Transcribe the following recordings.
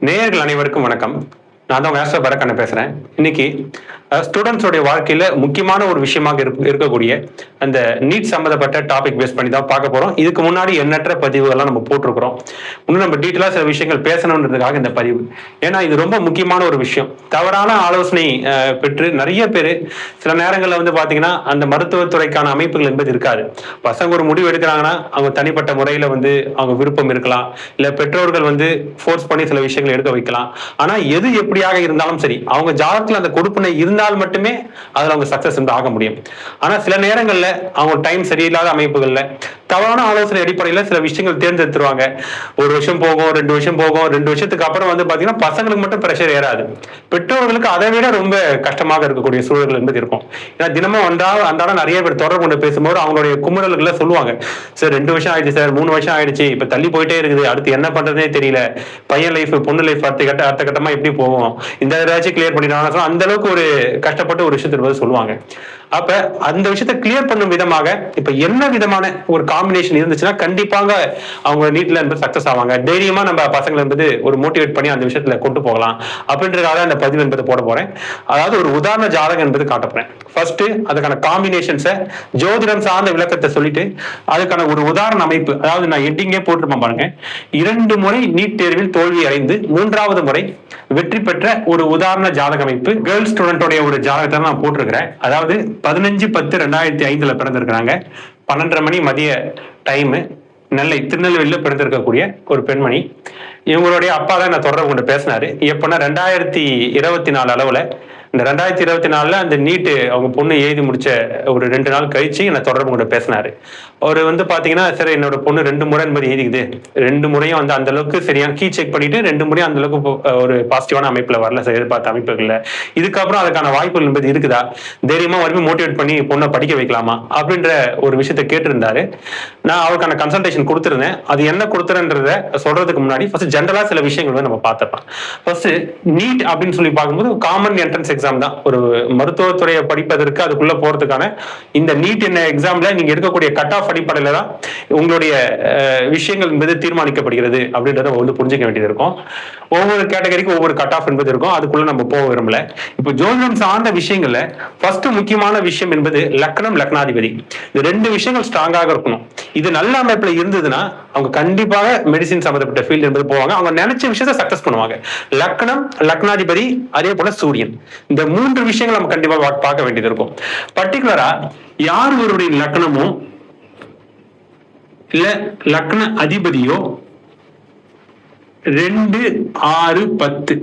நேயர்கள் அனைவருக்கும் வணக்கம். நான் தான் மேஸ்டர் பரக்கண்ண பேசுறேன். இன்னைக்கு ஸ்டூடெண்ட்ஸோடைய வாழ்க்கையில முக்கியமான ஒரு விஷயமாக இருக்கக்கூடிய அந்த நீட் சம்பந்தப்பட்ட டாபிக் பேஸ் பண்ணி தான் பார்க்க போறோம். இதுக்கு முன்னாடி எண்ணற்ற பதிவுகள்லாம் நம்ம போட்டிருக்கிறோம். இன்னும் நம்ம டீட்டெயிலா சில விஷயங்கள் பேசணுன்றதுக்காக இந்த பதிவு. ஏன்னா இது ரொம்ப முக்கியமான ஒரு விஷயம். தவறான ஆலோசனை பெற்று நிறைய பேர் சில நேரங்களில் வந்து பாத்தீங்கன்னா அந்த மருத்துவத்துறைக்கான அமைப்புகள் என்பது இருக்காது. பசங்க ஒரு முடிவு எடுக்கிறாங்கன்னா அவங்க தனிப்பட்ட முறையில வந்து அவங்க விருப்பம் இருக்கலாம், இல்ல பெற்றோர்கள் வந்து ஃபோர்ஸ் பண்ணி சில விஷயங்கள் எடுக்க வைக்கலாம். ஆனா எது எப்படியாக இருந்தாலும் சரி, அவங்க ஜாதகத்துல அந்த கொடுப்பினை இருந்தால் மட்டுமே அதுல அவங்க சக்சஸ் வந்து ஆக முடியும். ஆனா சில நேரங்கள்ல அவங்க டைம் சரியில்லாத அமைப்புகள்ல தவறான ஆலோசனை அடிப்படையில சில விஷயங்கள் தேர்ந்தெடுத்துருவாங்க. ஒரு வருஷம் போகும், 2 வருஷம் போகும். 2 வருஷத்துக்கு அப்புறம் வந்து பாத்தீங்கன்னா பசங்களுக்கு மட்டும் பிரஷர் ஏறாது, பெற்றோர்களுக்கு அதை விட ரொம்ப கஷ்டமாக இருக்கக்கூடிய சூழல்கள் என்பது இருக்கும். ஏன்னா தினமும் அன்றாடம் நிறைய பேர் தொடர்பு கொண்டு பேசும்போது அவங்களுடைய குமுறல்களை சொல்லுவாங்க. சார் 2 வருஷம் ஆயிடுச்சு சார், 3 வருஷம் ஆயிடுச்சு, இப்ப தள்ளி போயிட்டே இருக்குது, அடுத்து என்ன பண்றதே தெரியல, பையன் லைஃப் பொண்ணு லைஃப் அடுத்த கட்டமா எப்படி போவோம், இந்த ஏதாச்சும் கிளியர் பண்ணிடுவாங்க. அந்த அளவுக்கு ஒரு கஷ்டப்பட்டு ஒரு விஷயத்தை சொல்லுவாங்க. அப்ப அந்த விஷயத்தை கிளியர் பண்ணும் விதமாக இப்ப என்ன விதமான ஒரு காம்பினேஷன் இருந்துச்சுன்னா கண்டிப்பாக அவங்க நீட்ல இருந்து சக்சஸ் ஆவாங்க. தைரியமா நம்ம பசங்களை என்பது ஒரு மோட்டிவேட் பண்ணி அந்த விஷயத்துல கொண்டு போகலாம் அப்படின்றதால அந்த பதிவு என்பது போட போறேன். அதாவது ஒரு உதாரண ஜாதகம் என்பது காட்ட போறேன். ஃபர்ஸ்ட் அதுக்கான காம்பினேஷன்ஸை ஜோதிடம் சார்ந்த விளக்கத்தை சொல்லிட்டு அதுக்கான ஒரு உதாரண அமைப்பு, அதாவது நான் எட்டிங்கே போட்டிருப்பேன் பாருங்க. 2 முறை நீட் தேர்வில் தோல்வி அடைந்து 3வது முறை வெற்றி பெற்ற ஒரு உதாரண ஜாதக அமைப்பு கேர்ள் ஸ்டூடெண்டோடைய ஒரு ஜாதகத்தை நான் போட்டிருக்கிறேன். அதாவது 15/10/2005 பிறந்திருக்கிறாங்க. 12:30 மணி மதிய டைம், திருநெல்வேலியில பிறந்திருக்கக்கூடிய ஒரு பெண்மணி. இவங்களுடைய அப்பா தான் நான் தொடர்பு கொண்டு பேசினாரு. எப்பன்னா 2024 அளவுல, இந்த 2024 அந்த நீட்டு அவங்க பொண்ணு எழுதி முடிச்ச ஒரு 2 நாள் கழிச்சு என்ன தொடர்பு கொண்டு பேசினாரு. அவரு வந்து பாத்தீங்கன்னா, சரி என்னோட பொண்ணு 2 முறை என்பது எழுதிக்குது, 2 முறையும் வந்து அந்த அளவுக்கு சரியான கீ செக் பண்ணிட்டு 2 முறையும் அந்த அளவுக்கு ஒரு பாசிட்டிவான அமைப்புல வரல சார், எதிர்பார்த்த அமைப்புகள்ல. இதுக்கப்புறம் அதுக்கான வாய்ப்புகள் என்பது இருக்குதா, தைரியமா வரைக்கும் மோட்டிவேட் பண்ணி பொண்ணை படிக்க வைக்கலாமா அப்படின்ற ஒரு விஷயத்த கேட்டிருந்தாரு. நான் அவருக்கான கன்சல்டேஷன் கொடுத்திருந்தேன். அது என்ன கொடுத்துறன்றத சொல்றதுக்கு முன்னாடி ஃபர்ஸ்ட் ஜென்ரலா சில விஷயங்கள் வந்து நம்ம பார்த்துப்போம். ஃபர்ஸ்ட் நீட் அப்படின்னு சொல்லி பார்க்கும்போது காமன் என்ட்ரன்ஸ் எக்ஸாம் தான். ஒரு மருத்துவத்துறையை படிப்பதற்கு அதுக்குள்ள போறதுக்கான இந்த நீட் என்ன எக்ஸாம்ல நீங்க எடுக்கக்கூடிய கட் ஆஃப் அடிப்படையில தான் உங்களுடைய விஷயங்கள் என்பது தீர்மானிக்கப்படுகிறது அப்படின்றத வந்து புரிஞ்சுக்க வேண்டியது இருக்கும். ஒவ்வொரு கேட்டகரிக்கும் ஒவ்வொரு கட் ஆஃப் என்பது இருக்கும். அதுக்குள்ள நம்ம போக விரும்பல. இப்போ ஜோதிடம் சார்ந்த விஷயங்கள்ல ஃபர்ஸ்ட் முக்கியமான விஷயம் என்பது லக்னம், லக்னாதிபதி. இந்த 2 விஷயங்கள் ஸ்ட்ராங்காக இருக்கணும். இது நல்ல அமைப்புல இருந்ததுன்னா அவங்க கண்டிப்பாக மெடிசின் சம்பந்தப்பட்ட ஃபீல்ட் என்பது போவாங்க. அவங்க நினைச்ச விஷயத்தை சக்சஸ் பண்ணுவாங்க. லக்னம், லக்னாதிபதி, அதே போல சூரியன், இந்த 3 விஷயங்கள் நம்ம கண்டிப்பா பார்க்க வேண்டியது இருக்கும். பர்டிகுலரா யார் ஒருவருடைய லக்னமோ இல்ல லக்ன அதிபதியோ 2, 6, 10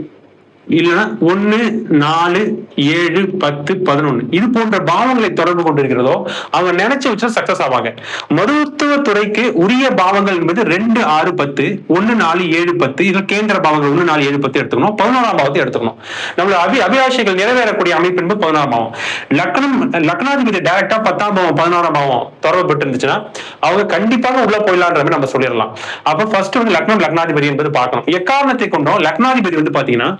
இல்லைன்னா 1, 4, 7, 10, 11 இது போன்ற பாவங்களை தொடர்பு கொண்டிருக்கிறதோ அவங்க நினைச்ச விஷயம் சக்சஸ் ஆவாங்க. மருத்துவ துறைக்கு உரிய பாவங்கள் என்பது 2, 6, 10, 1, 4, 7, 10 இதுல கேந்திர பாவங்கள் 1, 4, 7, 10 எடுத்துக்கணும். 11ஆம் பாவத்தை எடுத்துக்கணும். நம்மளோட அபிலாஷைகள் நிறைவேறக்கூடிய அமைப்பு என்பது 11ஆம் பாவம். லக்னாதிபதி டைரக்டா 10ஆம் பாவம் 11ஆம் பாவம் தொடர்பு பெற்று இருந்துச்சுன்னா அவங்க கண்டிப்பாக உள்ள போயிடலான்ற நம்ம சொல்லிடலாம். அப்ப ஃபர்ஸ்ட் வந்து லக்னம், லக்னாதிபதி என்பது பார்க்கணும். எக்காரணத்தை கொண்டோம் லக்னாதிபதி வந்து பாத்தீங்கன்னா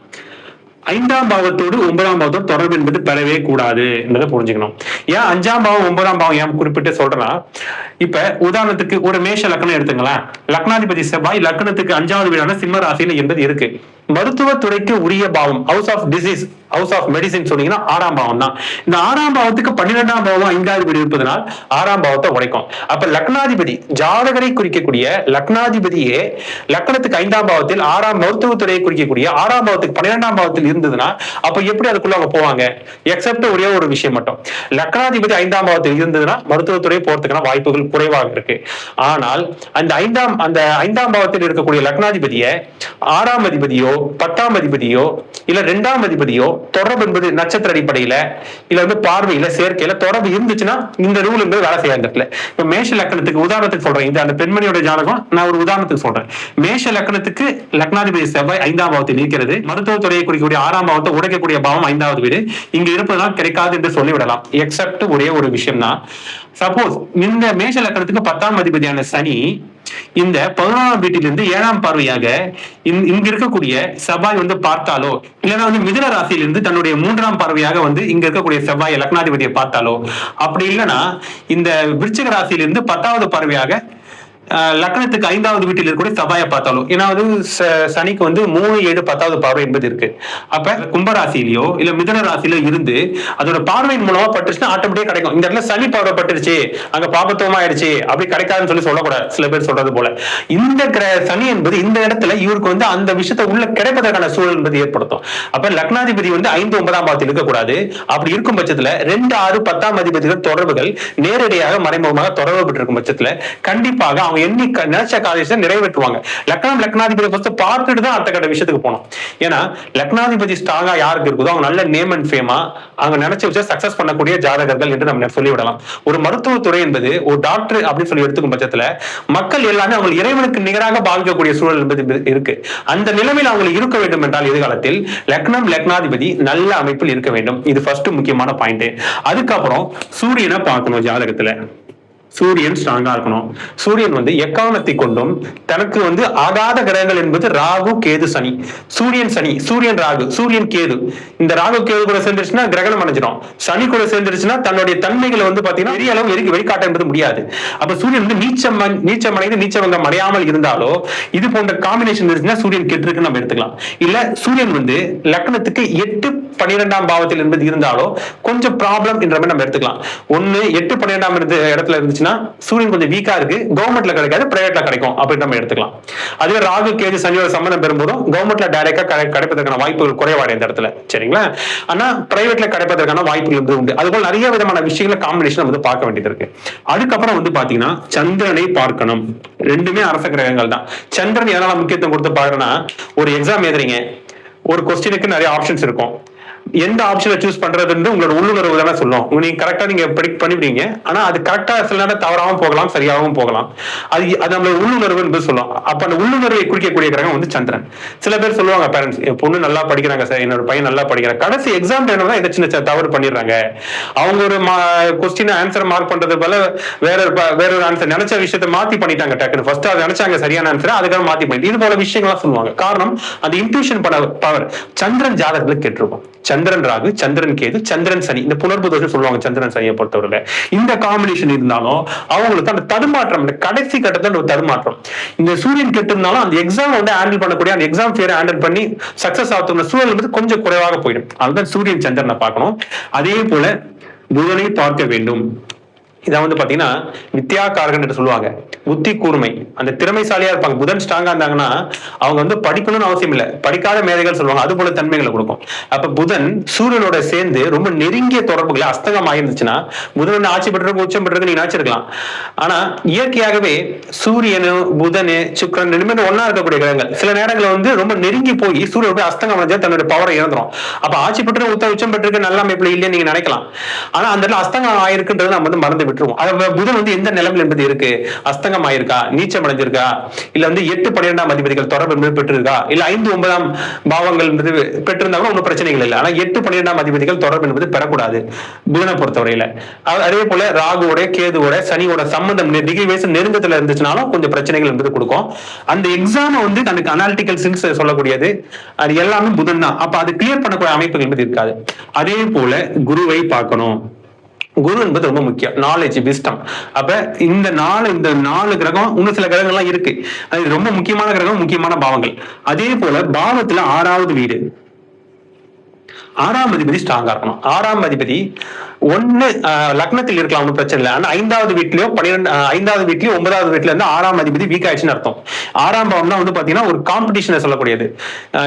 5ஆம் பாவத்தோடு 9ஆம் பாவத்தோடு தொடர்பு என்பது பெறவே கூடாது என்பதை புரிஞ்சுக்கணும். ஏன் 5ஆம் பாவம் 9ஆம் பாவம் ஏன் குறிப்பிட்டு சொல்றேன்னா, இப்ப உதாரணத்துக்கு ஒரு மேஷ லக்னம் எடுத்துங்களேன். லக்னாதிபதி செவ்வாய் லக்னத்துக்கு 5வது வீடான சிம்ம ராசியில என்பது இருக்கு. மருத்துவத்துறைக்கு உரிய பாவம், house of disease, house of medicine சொன்னீங்கன்னா 6ஆம் பாவம் தான். இந்த 6ஆம் பாவத்துக்கு 12ஆம் பாவம் 5வது வீடு இருப்பதனால் 6ஆம் பாவத்தை உடைக்கும். அப்ப லக்னாதிபதி ஜாதகரை குறிக்கக்கூடிய லக்னாதிபதியே லக்னத்துக்கு 5ஆம் பாவத்தில் 6ஆம் மருத்துவத்துறையை குறிக்கக்கூடிய 6ஆம் பாவத்துக்கு 12ஆம் பாவத்தில் இருந்ததுன்னா அப்ப எப்படி அதுக்குள்ள அவங்க போவாங்க? எக்ஸப்ட் ஒரே ஒரு விஷயம் மட்டும், லக்னாதிபதி 5ஆம் பாவத்தில் இருந்ததுன்னா மருத்துவத்துறை போறதுக்கான வாய்ப்புகள் குறைவாக இருக்கு. ஆனால் அந்த 5ஆம் பாவத்தில் இருக்கக்கூடிய லக்னாதிபதியை 6ஆம் அதிபதியோ 10ஆம் அதிபதியோ இல்ல 2ஆம் அதிபதியோ தொடர்பு என்பது நட்சத்திர அடிப்படையில இல்ல வந்து பார்வையில சேர்க்கையில தொடர்பு இருந்துச்சுன்னா இந்த ரூல் என்பது வேலை செய்ய இடத்துல. இப்ப மேஷ லக்னத்துக்கு உதாரணத்துக்கு சொல்றேன். இந்த அந்த பெண்மணியோட ஜாதகம் நான் ஒரு உதாரணத்துக்கு சொல்றேன். மேஷ லக்னத்துக்கு லக்னாதிபதி செவ்வாய் 5ஆம் பாவத்தில் இருக்கிறது. மருத்துவத்துறையை குறிக்கக்கூடிய 6ஆம் பாவத்தை உடைக்கக்கூடிய பாவம் 5வது வீடு இங்க இருப்பதெல்லாம் கிடைக்காது என்று சொல்லிவிடலாம். எக்ஸப்ட் ஒரே ஒரு விஷயம் தான், சப்போஸ் இந்த மேஷ லக்னத்துக்கு 10ஆம் அதிபதியான சனி இந்த 11ஆம் வீட்டிலிருந்து 7ஆம் பார்வையாக இங்க இருக்கக்கூடிய செவ்வாய் வந்து பார்த்தாலோ இல்லைன்னா வந்து மிதுன ராசியிலிருந்து தன்னுடைய 3ஆம் பார்வையாக வந்து இங்க இருக்கக்கூடிய செவ்வாய் லக்னாதிபதியை பார்த்தாலோ, அப்படி இல்லைன்னா இந்த விருச்சிக ராசியிலிருந்து 10வது பார்வையாக லக்னத்துக்கு 5வது வீட்டில் இருக்கக்கூடிய செவ்வாயை பார்த்தாலும், ஏன்னா வந்து சனிக்கு வந்து 3, 7, 10வது பார்வை என்பது இருக்கு. அப்ப கும்பராசியிலயோ இல்ல மிதுன ராசியிலோ இருந்து அதோட பார்வையின் மூலமா பட்டுச்சுன்னா ஆட்டோமேட்டிக்கா கிடைக்கும். இந்த இடத்துல சனி பார்வை பட்டுருச்சு, அங்க பாபத்துவமா ஆயிடுச்சு, அப்படி கிடைக்காதுன்னு சொல்லக்கூடாது. சில பேர் சொல்றது போல இந்த சனி என்பது இந்த இடத்துல இவருக்கு வந்து அந்த விஷயத்தை உள்ள கிடைப்பதற்கான சூழல் என்பது ஏற்படுத்தும். அப்ப லக்னாதிபதி வந்து 5, 9ஆம் பாவத்தில் இருக்கக்கூடாது. அப்படி இருக்கும் பட்சத்துல 2, 6, 10ஆம் அதிபதிகள் தொடர்புகள் நேரடியாக மறைமுகமாக தொடர்பு பெற்றிருக்கும் பட்சத்துல கண்டிப்பாக அவங்க எண்ணி நினைச்ச காரியத்தை நிறைவேற்றுவாங்க. லக்னாதிபதி பார்த்துட்டு தான் அடுத்த கட்ட விஷயத்துக்கு போனோம். ஏன்னா லக்னாதிபதி ஸ்ட்ராங்கா யாருக்கு இருக்குதோ அவங்க நல்ல நேம் அண்ட் ஃபேமா அவங்க நினைச்ச விஷயம் சக்சஸ் பண்ணக்கூடிய ஜாதகர்கள் என்று நம்ம சொல்லிவிடலாம். ஒரு மருத்துவத்துறை என்பது ஒரு டாக்டர் அப்படின்னு சொல்லி எடுத்துக்கும் பட்சத்துல மக்கள் எல்லாமே அவங்க இறைவனுக்கு நிகராக பாதிக்கக்கூடிய சூழல் என்பது இருக்கு. அந்த நிலைமையில் அவங்க இருக்க வேண்டும் என்றால் எதிர்காலத்தில் லக்னாதிபதி நல்ல அமைப்பில் இருக்க வேண்டும். இது ஃபர்ஸ்ட் முக்கியமான பாயிண்ட். அதுக்கப்புறம் சூரியனை பார்க்கணும். ஜாதகத்துல சூரியன் ஸ்ட்ராங்கா இருக்கணும். சூரியன் வந்து எக்காரணத்தை கொண்டும் தனக்கு வந்து ஆகாத கிரகங்கள் என்பது ராகு, கேது, சனி. சூரியன் ராகு, சூரியன் கேது. இந்த ராகு கேது கூட சேர்ந்துருச்சுன்னா கிரகணம் அடைஞ்சிடும். சனி கூட சேர்ந்துருச்சுன்னா தன்னுடைய தன்மைகளை வந்து பாத்தீங்கன்னா பெரிய அளவு வெளிக்காட்ட என்பது முடியாது. அப்ப சூரியன் வந்து நீச்சவங்கம் அடையாமல் இருந்தாலோ இது போன்ற காம்பினேஷன் இருந்துச்சுன்னா சூரியன் கெட்டிருக்குன்னு நம்ம எடுத்துக்கலாம். இல்ல சூரியன் வந்து லக்னத்துக்கு 8, 12ஆம் பாவத்தில் என்பது இருந்தாலோ கொஞ்சம் ப்ராப்ளம் என்ற மாதிரி நம்ம எடுத்துக்கலாம். 1, 8, 12ஆம் இடத்துல இருந்துச்சு சூரியன் கொஞ்சம் வீக்கா இருக்கு, கவர்மெண்ட்ல கிடைக்காது, பிரைவேட்ல கிடைக்கும் அப்படின்னு நம்ம எடுத்துக்கலாம். அதுவே ராகு கேது சனியோட சம்பந்தம் பெறும்போதும் கவர்மெண்ட்ல டைரக்டா கிடைப்பதற்கான வாய்ப்புகள் குறைவாடு இந்த இடத்துல. சரிங்களா? ஆனா பிரைவேட்ல கிடைப்பதற்கான வாய்ப்புகள் உண்டு. அதுபோல் நிறைய விதமான விஷயங்களை காம்பினேஷன் வந்து பார்க்க வேண்டியது இருக்கு. அதுக்கப்புறம் வந்து பாத்தீங்கன்னா சந்திரனை பார்க்கணும். ரெண்டுமே அரச கிரகங்கள் தான். சந்திரன் எதனால முக்கியத்துவம் கொடுத்து பாக்குறேன்னா, ஒரு எக்ஸாம் எழுதுறீங்க, ஒரு கொஸ்டினுக்கு நிறைய ஆப்ஷன்ஸ் இருக்கும். எந்த ஆப்ஷனை சூஸ் பண்றது உங்களோட உள்ளுணர்வு தானே சொல்லும். நீங்க கரெக்டா நீங்க ப்ரெடிக்ட் பண்ணிவிடுவீங்க. ஆனா அது கரெக்டா சில நேரம் தவறாகவும் போகலாம், சரியாகவும் போகலாம். அது நம்மளோட உள்ளுணர்வு என்று சொல்லும். அப்ப அந்த உள்ளுணர்வை குறிக்கக்கூடிய கிரகம் வந்து சந்திரன். சில பேர் சொல்லுவாங்க, பேரண்ட்ஸ் என் பொண்ணு நல்லா படிக்கிறாங்க சார், என்னோட பையன் நல்லா படிக்கிறாங்க, கடைசி எக்ஸாம் டைம்ல இதை சின்ன தவறு பண்ணிடுறாங்க. அவங்க ஒரு கொஸ்டின் ஆன்சர் மார்க் பண்றது போல வேற ஒரு ஆன்சர் நினைச்ச விஷயத்தை மாத்தி பண்ணிட்டாங்க. டக்குனு ஃபர்ஸ்ட் அதை நினைச்சாங்க சரியான ஆன்சர், அதுக்காக மாத்தி பண்ணிட்டு இது போல விஷயங்கள்லாம் சொல்லுவாங்க. காரணம் அந்த இன்ட்யூஷன் பவர் சந்திரன் ஜாதகத்துல கேட்டிருக்கும். சந்திரன் ராகு, சந்திரன் கேது, சந்திரன் சனி, இந்த புணர்வு தோஷம் சொல்லுவாங்க சந்திரன் சனியை பொறுத்தவரை. இந்த காம்பினேஷன் இருந்தாலும் அவங்களுக்கு அந்த தடுமாற்றம், கடைசி கட்டத்தில் ஒரு தடுமாற்றம். இந்த சூரியன் கெட்டு இருந்தாலும் அந்த எக்ஸாம் வந்து ஹேண்டில் பண்ணக்கூடிய அந்த எக்ஸாம் ஃபேரை ஹேண்டில் பண்ணி சக்சஸ் ஆகுற சூழல் வந்து கொஞ்சம் குறைவாக போயிடும். அதுதான் சூரியன் சந்திரனை பார்க்கணும். அதே போல புதனை பார்க்க வேண்டும். இதை வந்து பாத்தீங்கன்னா வித்யாகாரகன் என்று சொல்லுவாங்க. புத்தி கூர்மை, அந்த திறமைசாலியா இருப்பாங்க. புதன் ஸ்ட்ராங்கா இருந்தாங்கன்னா அவங்க வந்து படிக்கணும்னு அவசியம் இல்லை, படிக்காத மேதைகள் சொல்லுவாங்க, அது போல தன்மைகளை கொடுக்கும். அப்ப புதன் சூரியனோட சேர்ந்து ரொம்ப நெருங்கிய தொடர்புகளை அஸ்தங்கம் ஆயிருந்துச்சுன்னா புதன் ஆட்சி பெற்றிருக்கும், உச்சம் பெற்றிருக்கு, நீங்க நினைச்சிருக்கலாம். ஆனா இயற்கையாகவே சூரியனு, புதனு, சுக்கிரன் ரெண்டுமே ஒன்னா இருக்கக்கூடிய கிரகங்கள் சில நேரங்களில் வந்து ரொம்ப நெருங்கி போய் சூரியன் போய் அஸ்தங்கம் அடைஞ்சா தன்னுடைய பவரை இழந்துரும். அப்ப ஆட்சி பெற்று உச்சம் பெற்றிருக்கு, நல்ல அமைப்புல இல்லைன்னு நீங்க நினைக்கலாம். ஆனா அந்த இடத்துல அஸ்தங்கம் ஆயிருக்குன்றது நம்ம வந்து மறந்து விட்டுருவோம். புதன் வந்து எந்த நிலைமையில் என்பது இருக்கு, அஸ்தங்கம் ஆயிருக்கா, நீச்சம் அடைஞ்சிருக்கா, இல்ல வந்து 8, 12ஆம் அதிபதிகள் தொடர்பு பெற்றிருக்கா, இல்ல 5, 9ஆம் பாவங்கள் என்பது பெற்றிருந்தாலும் ஒன்றும் பிரச்சனைகள் இல்லை. ஆனா 8, 12ஆம் அதிபதிகள் தொடர்பு என்பது பெறக்கூடாது புதனை பொறுத்தவரையில. அதே போல ராகுவோட, கேதுவோட, சனியோட சம்பந்தம் டிகிரி வைஸ் நெருங்கத்துல இருந்துச்சுனாலும் கொஞ்சம் பிரச்சனைகள் என்பது கொடுக்கும். அந்த எக்ஸாம் வந்து தனக்கு அனாலிட்டிக்கல் ஸ்கில்ஸ் சொல்லக்கூடியது அது எல்லாமே புதன் தான். அப்ப அது கிளியர் பண்ணக்கூடிய அமைப்புகள் என்பது இருக்காது. அதே போல குருவை பார்க்கணும். குரு என்பது ரொம்ப முக்கியம், நாலேஜ், விஸ்டம். அப்ப இந்த 4 கிரகம், இன்னும் சில கிரகங்கள்லாம் இருக்கு, அது ரொம்ப முக்கியமான கிரகம், முக்கியமான பாவங்கள். அதே போல பாவத்துல 6வது வீடு, 6ஆம் அதிபதி ஸ்ட்ராங்கா இருக்கணும். 6ஆம் அதிபதி ஒண்ணு லக்னத்தில் இருக்கலாம், ஒன்றும் பிரச்சனை இல்லை. ஆனா 5வது வீட்லயோ 5வது வீட்லயோ 9வது வீட்டுல இருந்து 6ஆம் அதிபதி வீக் ஆயிடுச்சுன்னு அர்த்தம். 6ஆம் பாவம் தான் வந்து பாத்தீங்கன்னா ஒரு காம்படிஷனை சொல்லக்கூடியது.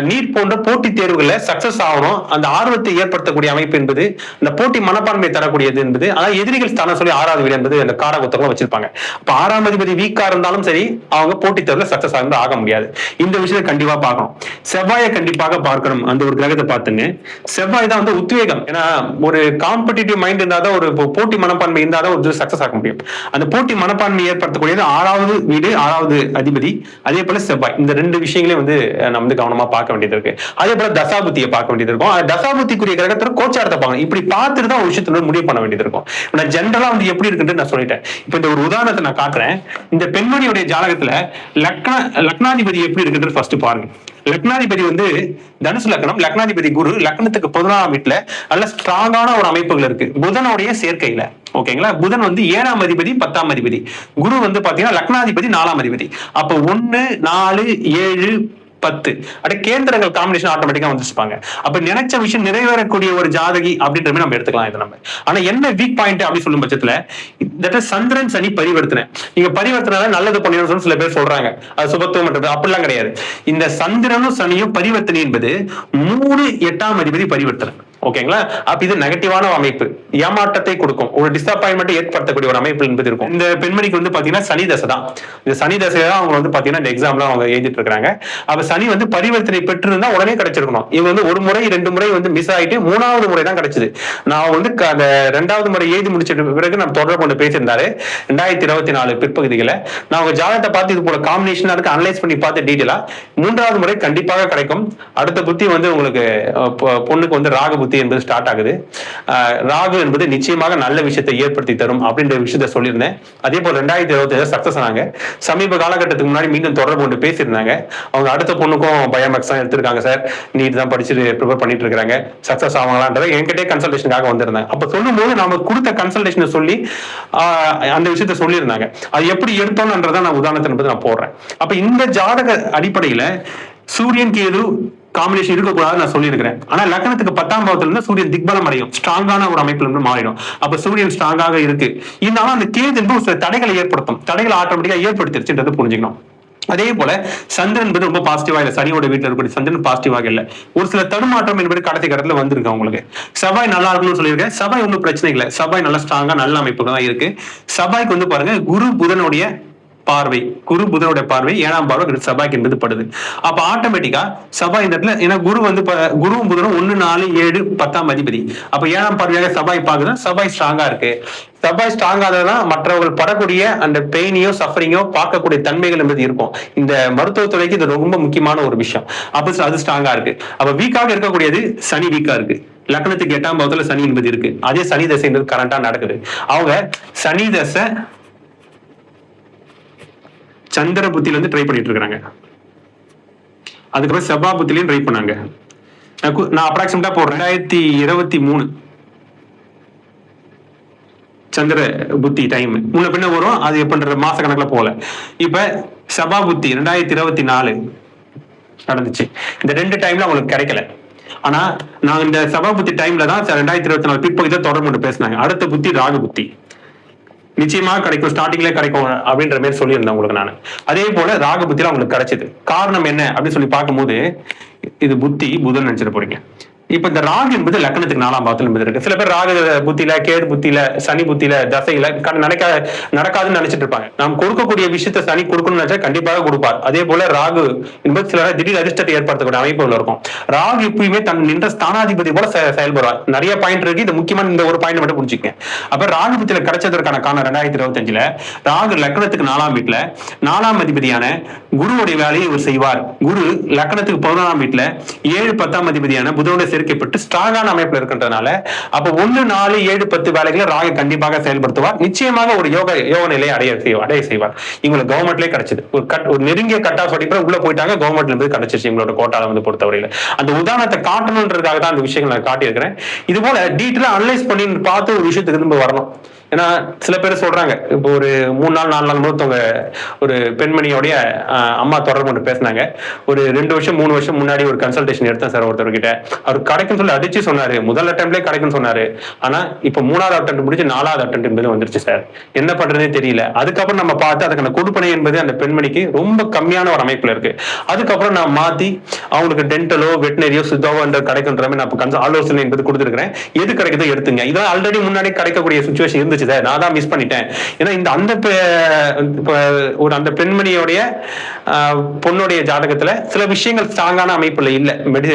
நீட் போன்ற போட்டி தேர்வுகளை சக்சஸ் ஆகணும், அந்த ஆர்வத்தை ஏற்படுத்தக்கூடிய அமைப்பு என்பது, அந்த போட்டி மனப்பான்மை தரக்கூடியது என்பது, அதாவது எதிரிகள் ஸ்தானம் சொல்லி 6வது வீடு என்பது அந்த காரகத்துவம் வச்சிருப்பாங்க. அப்ப 6ஆம் அதிபதி வீக்கா இருந்தாலும் சரி அவங்க போட்டி தேர்வுல சக்சஸ் ஆக முடியாது. இந்த விஷயத்தை கண்டிப்பா பார்க்கணும். செவ்வாயை கண்டிப்பாக பார்க்கணும். அந்த ஒரு கிரகத்தை பார்த்துங்க. செவ்வாய் தான் வந்து உத்வேகம். ஏன்னா ஒரு காம்படிட்டிவ் மைண்ட் இருந்தாதான், ஒரு போட்டி மனப்பான்மை இருந்தாதான் ஒரு சக்சஸ் ஆக முடியும். அந்த போட்டி மனப்பான்மை ஏற்படுத்தக்கூடியது 6வது வீடு, 6வது அதிபதி, அதே போல செவ்வாய். இந்த 2 விஷயங்களையும் வந்து நம்ம வந்து கவனமா பார்க்க வேண்டியது இருக்கு. அதே போல தசாபுத்தியை பார்க்க வேண்டியது இருக்கும். தசாபுத்திக்குரிய கிரகத்துல கோச்சாரத்தை பார்க்கணும். இப்படி பார்த்துட்டு தான் ஒரு விஷயத்துல முடிவு பண்ண வேண்டியது இருக்கும். நான் ஜென்ரலா வந்து எப்படி இருக்குன்னு நான் சொல்லிட்டேன். இப்ப இந்த ஒரு உதாரணத்தை நான் காட்டுறேன். இந்த பெண்மணியுடைய ஜாதகத்துல லக்னாதிபதி எப்படி இருக்குன்றது ஃபர்ஸ்ட் பாருங்க. லக்னாதிபதி வந்து தனுசு லக்னம், லக்னாதிபதி குரு, லக்னத்துக்கு 11ஆம் வீட்டுல நல்ல ஸ்ட்ராங்கான ஒரு அமைப்புகள் இருக்கு புதனுடைய சேர்க்கையில. ஓகேங்களா? புதன் வந்து 7ஆம் அதிபதி, 10ஆம் அதிபதி. குரு வந்து பாத்தீங்கன்னா லக்னாதிபதி, 4ஆம் அதிபதி. அப்ப 1, 4, 7, 10 அப்படியே கேந்திரங்கள் காம்பினேஷன் ஆட்டோமேட்டிக்கா வந்துருப்பாங்க. அப்ப நினைச்ச விஷயம் நிறைவேறக்கூடிய ஒரு ஜாதகி அப்படின்ற மாதிரி நம்ம எடுத்துக்கலாம் இதை நம்ம. ஆனா என்ன வீக் பாயிண்ட் அப்படி சொல்லும் பட்சத்துல சந்திரன் சனி பரிவர்த்தனை. நீங்க பரிவர்த்தனை நல்லது பண்ணணும் சில பேர் சொல்றாங்க, அது சுபத்துவம் அப்படிலாம் கிடையாது. இந்த சந்திரனும் சனியும் பரிவர்த்தனை என்பது 3, 8ஆம் அதிபதி பரிவர்த்தனை. ஓகேங்களா? அப்ப இது நெகட்டிவான அமைப்பு, ஏமாற்றத்தை கொடுக்கும், ஒரு டிசப்பாயின்மெண்ட் ஏற்படுத்தக்கூடிய ஒரு அமைப்பு என்பது இருக்கும். இந்த பெண்மணிக்கு வந்து பாத்தீங்கன்னா சனி தசை தான். இந்த சனி தசையை தான் அவங்க வந்து பாத்தீங்கன்னா இந்த எக்ஸாம்ல அவங்க எழுதிட்டு இருக்காங்க. அப்ப சனி வந்து பரிவர்த்தனை பெற்றிருந்தா உடனே கிடைச்சிருக்கணும். இவங்க வந்து ஒரு முறை 2 முறை வந்து மிஸ் ஆயிட்டு 3வது முறை தான் கிடைச்சது. நான் வந்து அந்த 2வது முறை எழுதி முடிச்சிட்ட பிறகு நம்ம தொடர்பு கொண்டு பேசியிருந்தாரு 2024 பிற்பகுதிகளை. நான் உங்க ஜாதகத்தை பார்த்து இது போல காம்பினேஷனா இருக்கு அனலைஸ் பண்ணி பார்த்து டீட்டெயிலா 3வது முறை கண்டிப்பாக கிடைக்கும். அடுத்த புத்தி வந்து உங்களுக்கு பொண்ணுக்கு வந்து ராகு புத்தி என்பது ஸ்டார்ட் ஆகுது. ராகு என்பது நிச்சயமாக நல்ல விஷயத்தை ஏற்படுத்தி தரும் அப்படின்ற விஷயத்தை சொல்லியிருந்தேன். அதே போல 2025 சக்சஸ் ஆனாங்க. சமீப காலகட்டத்துக்கு முன்னாடி மீண்டும் தொடர்பு கொண்டு பேசியிருந்தாங்க. அவங்க அடுத்த பொண்ணுக்கும் பயோமேக்ஸ் தான் எடுத்திருக்காங்க சார், நீட் தான் படிச்சு ப்ரிப்பேர் பண்ணிட்டு இருக்காங்க, சக்சஸ் ஆவாங்களான்றத என்கிட்டே கன்சல்டேஷனுக்காக வந்திருந்தாங்க. அப்ப சொல்லும் போது நம்ம கொடுத்த கன்சல்டேஷனை சொல்லி அந்த விஷயத்த சொல்லியிருந்தாங்க. அது எப்படி எடுத்தோம்ன்றத நான் உதாரணத்தை நான் போடுறேன். அப்ப இந்த ஜாதக அடிப்படையில சூரியன் கேது காம்பினேஷன் இருக்கக்கூடாது நான் சொல்லியிருக்கிறேன். ஆனா லக்னத்துக்கு 10ஆம் பாவத்துல இருந்து சூரியன் திக்பலம் அடையும், ஸ்ட்ராங்கான ஒரு அமைப்புல இருந்து மாறிடும். அப்ப சூரியன் ஸ்ட்ராங்காக இருக்கு. இருந்தாலும் அந்த கேது என்பது சில தடைகளை ஏற்படுத்தும், தடைகளை ஆட்டோமேட்டிக்கா ஏற்படுத்திருச்சுன்றது புரிஞ்சுக்கணும். அதே போல சந்திரன் என்பது ரொம்ப பாசிட்டிவா இல்ல, சனியோட வீட்டுல இருக்கக்கூடிய சந்திரன் பாசிட்டிவாக இல்ல, ஒரு சில தடுமாற்றம் என்பது கடைசி கட்டத்துல வந்திருக்கு அவங்களுக்கு. செவ்வாய் நல்லா இருக்கும்னு சொல்லியிருக்கேன். செவ்வாய் ஒன்றும் பிரச்சனை இல்லை, செவ்வாய் நல்லா ஸ்ட்ராங்கா நல்ல அமைப்பு தான் இருக்கு. செவ்வாய்க்கு வந்து பாருங்க குரு புதனுடைய பார்வை, குரு புதனுடைய பார்வை 7ஆம் பார்வை செவ்வாய்க்கு என்பது படுது. அப்ப ஆட்டோமேட்டிக்கா செவ்வாய் இந்த இடத்துல, ஏன்னா குரு வந்து குருவும் புதனும் 1, 4, 7, 10ஆம் அதிபதி. அப்ப 7ஆம் பார்வையாக செவ்வாய் பாக்குதுன்னா செவ்வாய் ஸ்ட்ராங்கா இருக்கு. செவ்வாய் ஸ்ட்ராங் ஆனதுதான் மற்றவர்கள் படக்கூடிய அந்த பெயினையோ சஃபரிங்கோ பார்க்கக்கூடிய தன்மைகள் என்பது இருக்கும். இந்த மருத்துவத்துறைக்கு இது ரொம்ப முக்கியமான ஒரு விஷயம். அப்ப அது ஸ்ட்ராங்கா இருக்கு. அப்ப வீக்காக இருக்கக்கூடியது சனி வீக்கா இருக்கு. லக்னத்துக்கு 8ஆம் பாவத்துல சனி என்பது இருக்கு. அதே சனி தசை என்பது கரண்டா நடக்குது. அவங்க சனி தசை சந்திர புத்தியில இருந்து ட்ரை பண்ணிட்டு இருக்காங்க. அதுக்கப்புறம் செவ்வாய் புத்திலையும் ட்ரை பண்ணாங்க. நான் அப்ராக்சிமேட்டா போடுறேன் 2023 சந்திர புத்தி டைம் முன்ன பின்ன வரும், அது எப்படின்ற மாச கணக்குல போல. இப்ப செவ்வாய் புத்தி 2024 நடந்துச்சு. இந்த 2 டைம்ல உங்களுக்கு கிடைக்கல. ஆனா நான் இந்த செவ்வாய் புத்தி டைம்ல தான் 2024 பிற்பகுதியில் தொடர்பு கொண்டு பேசினாங்க. அடுத்த புத்தி ராகு புத்தி நிச்சயமாக கிடைக்கும், ஸ்டார்டிங்ல கிடைக்கும் அப்படின்ற மாதிரி சொல்லியிருந்தேன் உங்களுக்கு நான். அதே போல ராகு புத்தியில அவங்களுக்கு கிடைச்சது. காரணம் என்ன அப்படின்னு சொல்லி பார்க்கும்போது இது புத்தி புதன் நினைச்சிட்டு போறீங்க. இப்ப இந்த ராகு என்பது லக்னத்துக்கு 4ஆம் பாவத்துல என்பது இருக்கு. சில பேர் ராகு புத்தியில, கேது புத்தியில, சனி புத்தியில, தசையில நடக்காதுன்னு நினைச்சிட்டு இருப்பாங்க. நாம் கொடுக்கக்கூடிய விஷயத்த சனி கொடுக்கணும்னு நினைச்சா கண்டிப்பாக கொடுப்பார். அதே போல ராகு என்பது சில திடீர் அதிர்ஷ்டத்தை ஏற்படுத்தக்கூடிய அமைப்புகள் இருக்கும். ராகு எப்பயுமே தன் நின்ற ஸ்தானாதிபதி போல செயல்படுவார். நிறைய பாயிண்ட் இருக்கு, இது முக்கியமான இந்த ஒரு பாயிண்ட் மட்டும் புரிஞ்சுக்கேன். அப்ப ராகு புத்தியில கிடைச்சதற்கான காரணம் 2025 ராகு லக்னத்துக்கு 4ஆம் வீட்டுல 4ஆம் அதிபதியான குருவுடைய வேலையை இவர் செய்வார். குரு லக்னத்துக்கு 11ஆம் வீட்டுல 7, 10ஆம் அதிபதியான புதனுடைய சேர்க்கப்பட்டு ஸ்ட்ராங்கான அமைப்புல இருக்கின்றனால அப்ப 1, 4, 7, 10 வேலைகளை ராகு கண்டிப்பாக செயல்படுத்துவார். நிச்சயமாக ஒரு யோக நிலையை அடைய செய்வார். இவங்களுக்கு கவர்மெண்ட்லயே கிடைச்சது. ஒரு நெருங்கிய கட் ஆஃப் அடிப்படை உள்ள போயிட்டாங்க, கவர்மெண்ட்ல இருந்து கிடைச்சிருச்சு எங்களோட கோட்டால வந்து பொறுத்தவரையில. அந்த உதாரணத்தை காட்டணுன்றதுக்காக தான் அந்த விஷயங்களை நான் காட்டியிருக்கிறேன். இது போல டீட்டெயிலா அனலைஸ் பண்ணி பார்த்து ஒரு விஷயத்துக்கு திரும்ப வரணும். ஏன்னா சில பேர் சொல்றாங்க, இப்போ ஒரு 3 நாள் 4 நாள் ஒருத்தவங்க ஒரு பெண்மணியோடைய அம்மா தொடர்பு கொண்டு பேசினாங்க. ஒரு 2 வருஷம் 3 வருஷம் முன்னாடி ஒரு கன்சல்டேஷன் எடுத்தேன் சார் ஒருத்தர்கிட்ட. அவர் கிடைக்கும் சொல்லி அடிச்சு சொன்னாரு, முதல் அட்டம்ப்ட்லேயே கிடைக்கும் சொன்னாரு. ஆனா இப்ப 3வது அட்டெம்ட் முடிச்சு 4வது அட்டெம்ட் என்பது வந்துருச்சு சார், என்ன பண்றதே தெரியல. அதுக்கப்புறம் நம்ம பார்த்து அதுக்கான கொடுப்பனை என்பது அந்த பெண்மணிக்கு ரொம்ப கம்மியான ஒரு அமைப்புல இருக்கு. அதுக்கப்புறம் நான் மாத்தி அவங்களுக்கு டென்டலோ வெட்டினரியோ சித்தோவோ கிடைக்குன்ற மாதிரி நான் ஆலோசனை என்பது கொடுத்துருக்கிறேன். எது கிடைக்குதோ எடுத்துங்க. இதெல்லாம் ஆல்ரெடி முன்னாடி கிடைக்கக்கூடிய சுச்சுவேஷன் இருந்துச்சு, நான் தான் மிஸ் பண்ணிட்டேன். ஏன்னா இந்த அந்த பெண்மணியோடைய பொண்ணுடைய ஜாதகத்துல சில விஷயங்கள் ஸ்ட்ராங்கான அமைப்புல இல்ல,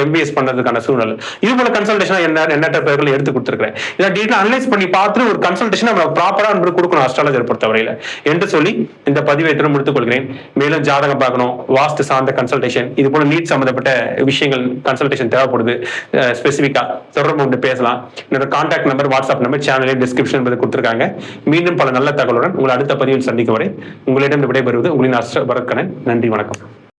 MBS பண்றதுக்கான சூழ்நிலை. இது போல கன்சல்டேஷன் எண்ணற்ற பேர்கள் எடுத்து கொடுத்திருக்கிறேன். இதை டீட்டெயில் அனலைஸ் பண்ணி பார்த்து ஒரு கன்சல்டேஷன் நம்ம ப்ராப்பரா கொடுக்கணும் அஸ்ட்ராலஜர் பொறுத்தவரையில என்று சொல்லி இந்த பதிவை முடித்துக் கொள்கிறேன். மேலும் ஜாதகம் பார்க்கணும், வாஸ்து சார்ந்த கன்சல்டேஷன், இது போல நீட் சம்பந்தப்பட்ட விஷயங்கள் கன்சல்டேஷன் தேவைப்படுது, ஸ்பெசிபிக்கா தொடர்பு கொண்டு பேசலாம். என்னோட கான்டாக்ட் நம்பர், வாட்ஸ்அப் நம்பர் சேனலே டிஸ்கிரிப்ஷன் கொடுத்திருக்காங்க. மீண்டும் பல நல்ல தகவலுடன் உங்களை அடுத்த பதிவில் சந்திக்கும் வரை உங்களிடம் விடைபெறுவது உங்களின் அஸ்ட்ரோ பரத் கண்ணன். நன்றி, வணக்கம்.